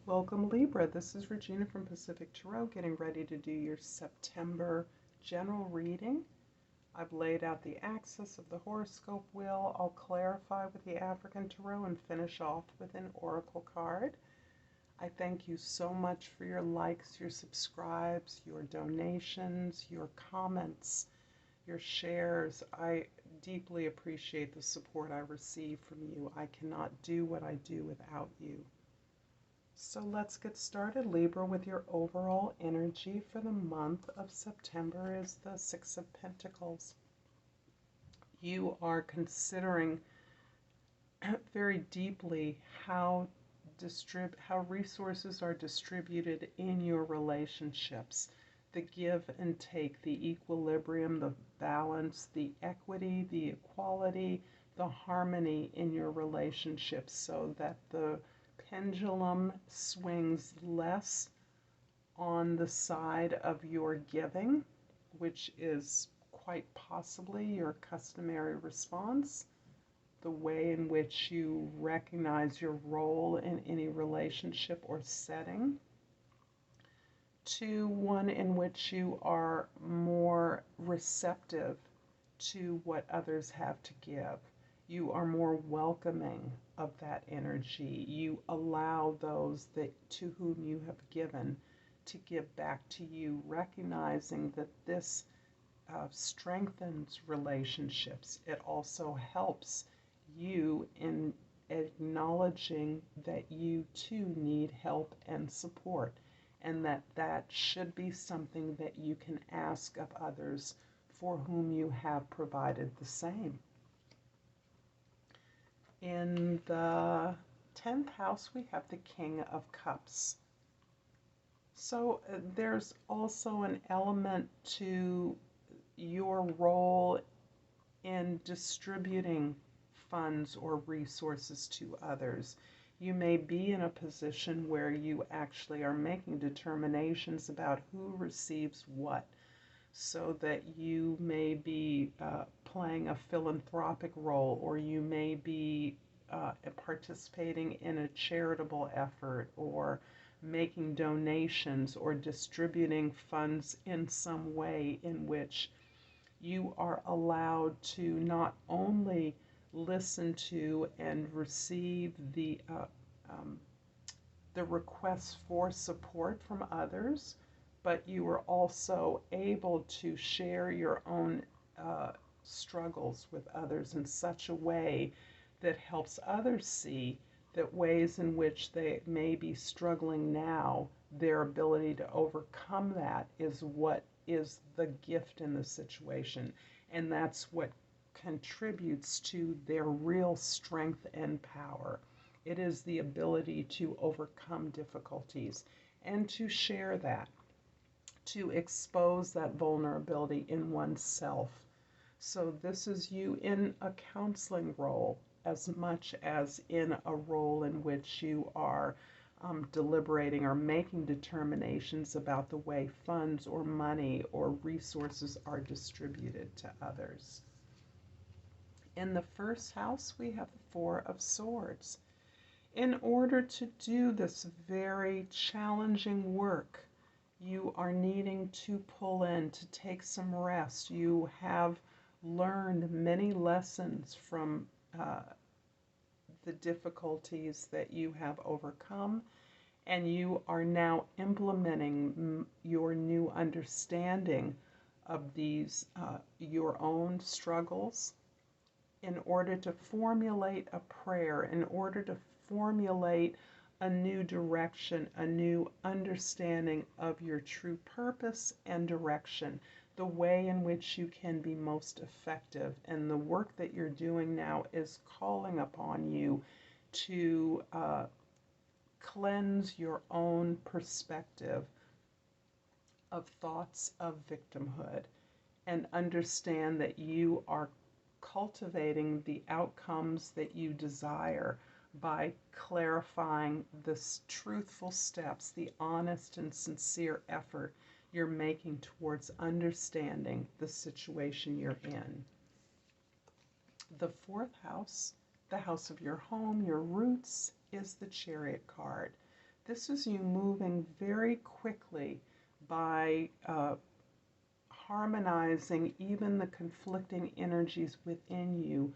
Welcome Libra, this is Regina from Pacific Tarot getting ready to do your September general reading. I've laid out the axis of the horoscope wheel. I'll clarify with the African Tarot and finish off with an oracle card. I thank you so much for your likes, your subscribes, your donations, your comments, your shares. I deeply appreciate the support I receive from you. I cannot do what I do without you. So let's get started, Libra, with your overall energy for the month of September is the Six of Pentacles. You are considering very deeply how resources are distributed in your relationships. The give and take, the equilibrium, the balance, the equity, the equality, the harmony in your relationships so that the pendulum swings less on the side of your giving, which is quite possibly your customary response, the way in which you recognize your role in any relationship or setting, to one in which you are more receptive to what others have to give. You are more welcoming of that energy. You allow those to whom you have given to give back to you, recognizing that this strengthens relationships. It also helps you in acknowledging that you too need help and support, and that should be something that you can ask of others for whom you have provided the same. In the 10th house, we have the King of Cups. So there's also an element to your role in distributing funds or resources to others. You may be in a position where you actually are making determinations about who receives what, so that you may be playing a philanthropic role, or you may be participating in a charitable effort, or making donations, or distributing funds in some way in which you are allowed to not only listen to and receive the requests for support from others, but you are also able to share your own struggles with others in such a way that helps others see that ways in which they may be struggling now, their ability to overcome that is what is the gift in the situation. And that's what contributes to their real strength and power. It is the ability to overcome difficulties and to share that, to expose that vulnerability in oneself. So this is you in a counseling role as much as in a role in which you are deliberating or making determinations about the way funds or money or resources are distributed to others. In the first house, we have the Four of Swords. In order to do this very challenging work, you are needing to pull in, to take some rest. You have learned many lessons from the difficulties that you have overcome, and you are now implementing your new understanding of these, your own struggles, in order to formulate a prayer, in order to formulate a new direction, a new understanding of your true purpose and direction, the way in which you can be most effective. And the work that you're doing now is calling upon you to cleanse your own perspective of thoughts of victimhood and understand that you are cultivating the outcomes that you desire by clarifying the truthful steps, the honest and sincere effort you're making towards understanding the situation you're in. The fourth house, the house of your home, your roots, is the Chariot card. This is you moving very quickly by harmonizing even the conflicting energies within you,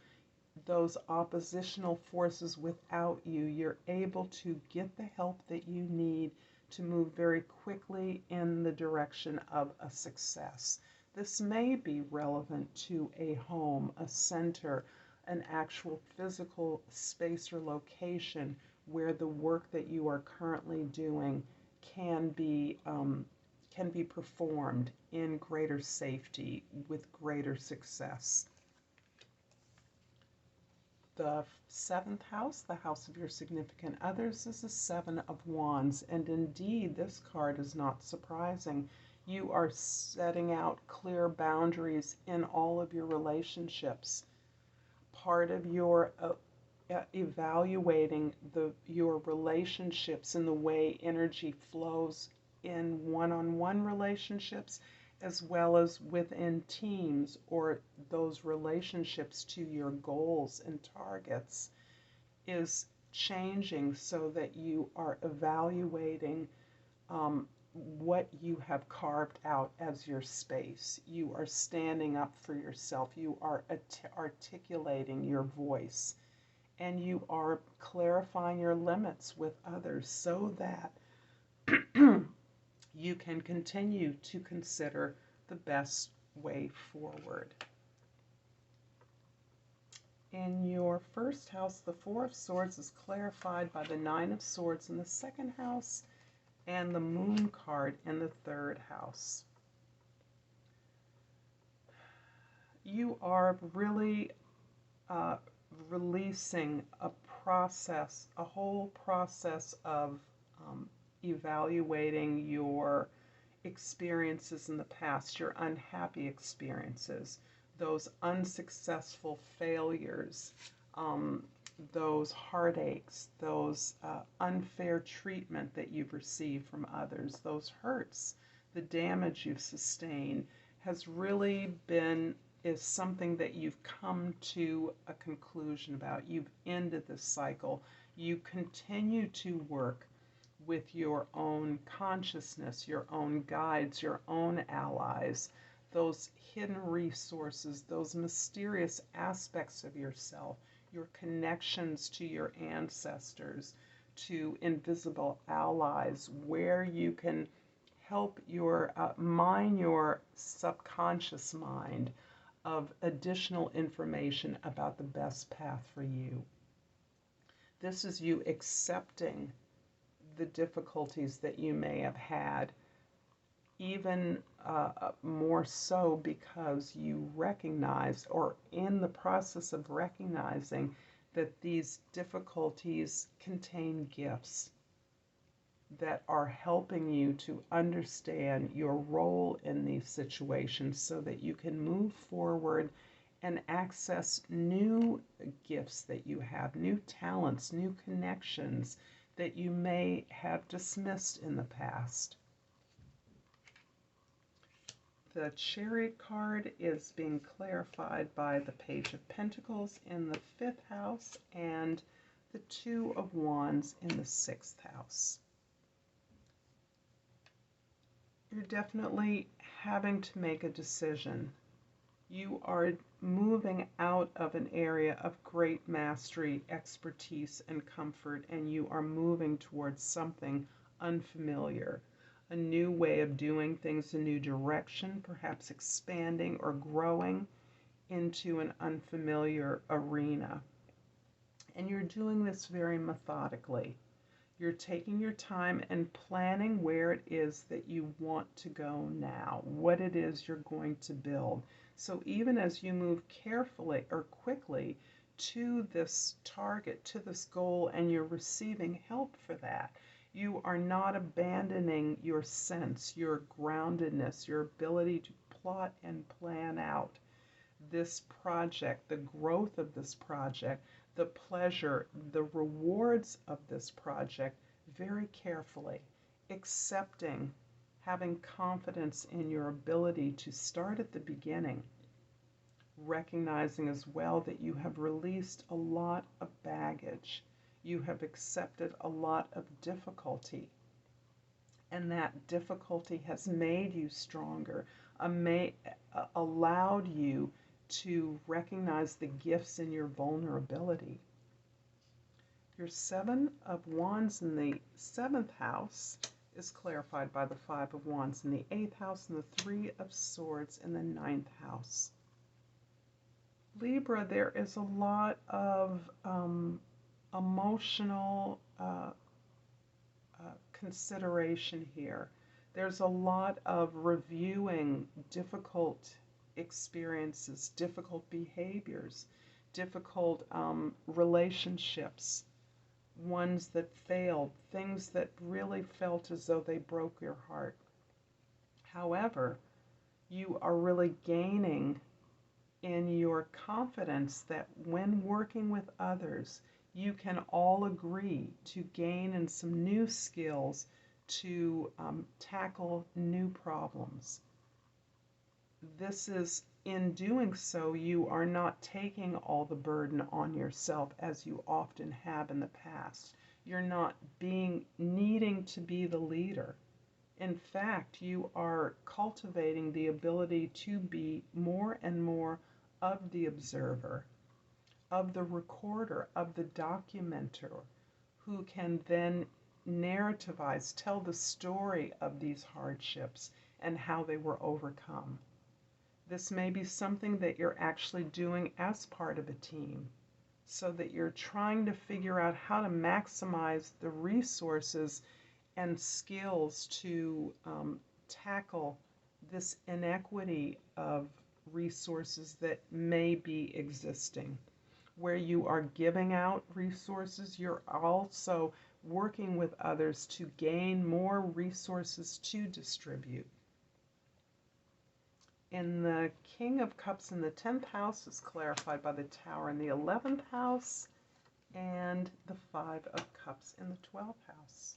those oppositional forces without you. You're able to get the help that you need to move very quickly in the direction of a success. This may be relevant to a home, a center, an actual physical space or location where the work that you are currently doing can be performed in greater safety with greater success. The seventh house, the house of your significant others, is the Seven of Wands. And indeed, this card is not surprising. You are setting out clear boundaries in all of your relationships. Part of your evaluating your relationships and the way energy flows in one-on-one relationships, as well as within teams or those relationships to your goals and targets, is changing so that you are evaluating what you have carved out as your space. You are standing up for yourself. You are articulating your voice. And you are clarifying your limits with others so that you can continue to consider the best way forward. In your first house, the Four of Swords is clarified by the Nine of Swords in the second house and the Moon card in the third house. You are really releasing a whole process of evaluating your experiences in the past, your unhappy experiences, those unsuccessful failures, those heartaches, those unfair treatment that you've received from others, those hurts, the damage you've sustained has really is something that you've come to a conclusion about. You've ended this cycle. You continue to work with your own consciousness, your own guides, your own allies, those hidden resources, those mysterious aspects of yourself, your connections to your ancestors, to invisible allies, where you can help mine your subconscious mind of additional information about the best path for you. This is you accepting the difficulties that you may have had, even more so because you recognize, or in the process of recognizing, that these difficulties contain gifts that are helping you to understand your role in these situations so that you can move forward and access new gifts that you have, new talents, new connections that you may have dismissed in the past. The Chariot card is being clarified by the Page of Pentacles in the 5th house and the Two of Wands in the 6th house. You're definitely having to make a decision. You are moving out of an area of great mastery, expertise, and comfort, and you are moving towards something unfamiliar, a new way of doing things, a new direction, perhaps expanding or growing into an unfamiliar arena. And you're doing this very methodically. You're taking your time and planning where it is that you want to go now, what it is you're going to build. So even as you move carefully or quickly to this target, to this goal, and you're receiving help for that, you are not abandoning your sense, your groundedness, your ability to plot and plan out this project, the growth of this project, the pleasure, the rewards of this project very carefully, accepting, having confidence in your ability to start at the beginning, recognizing as well that you have released a lot of baggage. You have accepted a lot of difficulty, and that difficulty has made you stronger, allowed you to recognize the gifts in your vulnerability. Your Seven of Wands in the 7th house is clarified by the Five of Wands in the 8th house and the Three of Swords in the 9th house. Libra, there is a lot of emotional consideration here. There's a lot of reviewing difficult experiences, difficult behaviors, difficult relationships, ones that failed, things that really felt as though they broke your heart. However, you are really gaining in your confidence that when working with others, you can all agree to gain in some new skills to tackle new problems. This is, in doing so, you are not taking all the burden on yourself as you often have in the past. You're not needing to be the leader. In fact, you are cultivating the ability to be more and more of the observer, of the recorder, of the documenter, who can then narrativize, tell the story of these hardships and how they were overcome. This may be something that you're actually doing as part of a team, so that you're trying to figure out how to maximize the resources and skills to tackle this inequity of resources that may be existing. Where you are giving out resources, you're also working with others to gain more resources to distribute. In the King of Cups in the 10th house is clarified by the Tower in the 11th house and the Five of Cups in the 12th house.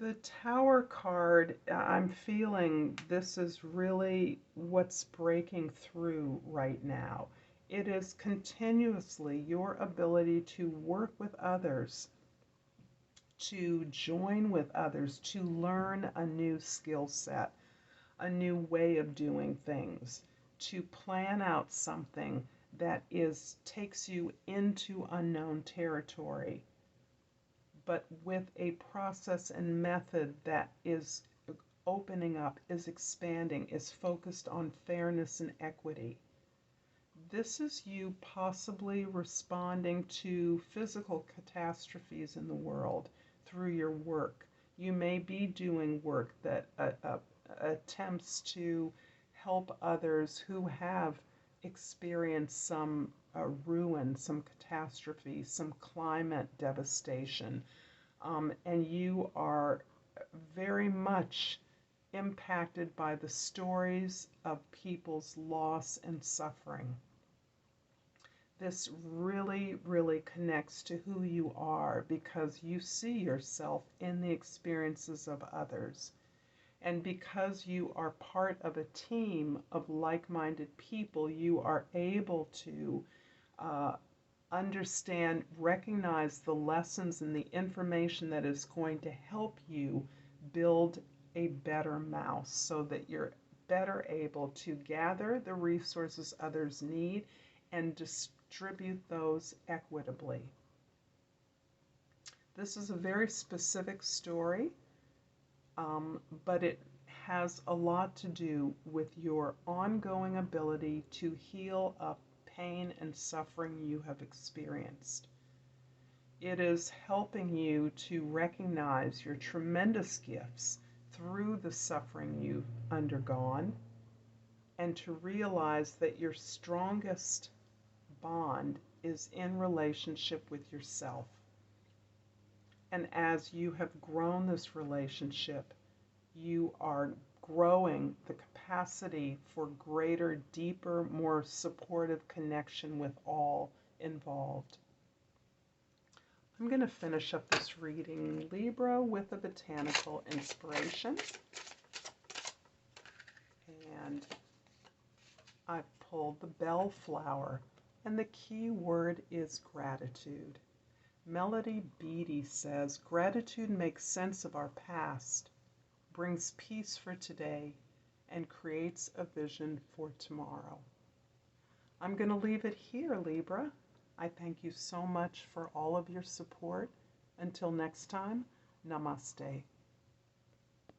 The Tower card, I'm feeling this is really what's breaking through right now. It is continuously your ability to work with others, to join with others, to learn a new skill set, a new way of doing things, to plan out something that takes you into unknown territory, but with a process and method that is opening up, is expanding, is focused on fairness and equity. This is you possibly responding to physical catastrophes in the world through your work. You may be doing work that attempts to help others who have experienced some ruin, some catastrophe, some climate devastation, and you are very much impacted by the stories of people's loss and suffering. This really, really connects to who you are because you see yourself in the experiences of others. And because you are part of a team of like-minded people, you are able to understand, recognize the lessons and the information that is going to help you build a better mouse so that you're better able to gather the resources others need and distribute those equitably. This is a very specific story. But it has a lot to do with your ongoing ability to heal up pain and suffering you have experienced. It is helping you to recognize your tremendous gifts through the suffering you've undergone and to realize that your strongest bond is in relationship with yourself. And as you have grown this relationship, you are growing the capacity for greater, deeper, more supportive connection with all involved. I'm going to finish up this reading, Libra, with a botanical inspiration. And I've pulled the bellflower. And the key word is gratitude. Melody Beattie says, gratitude makes sense of our past, brings peace for today, and creates a vision for tomorrow. I'm going to leave it here, Libra. I thank you so much for all of your support. Until next time, namaste.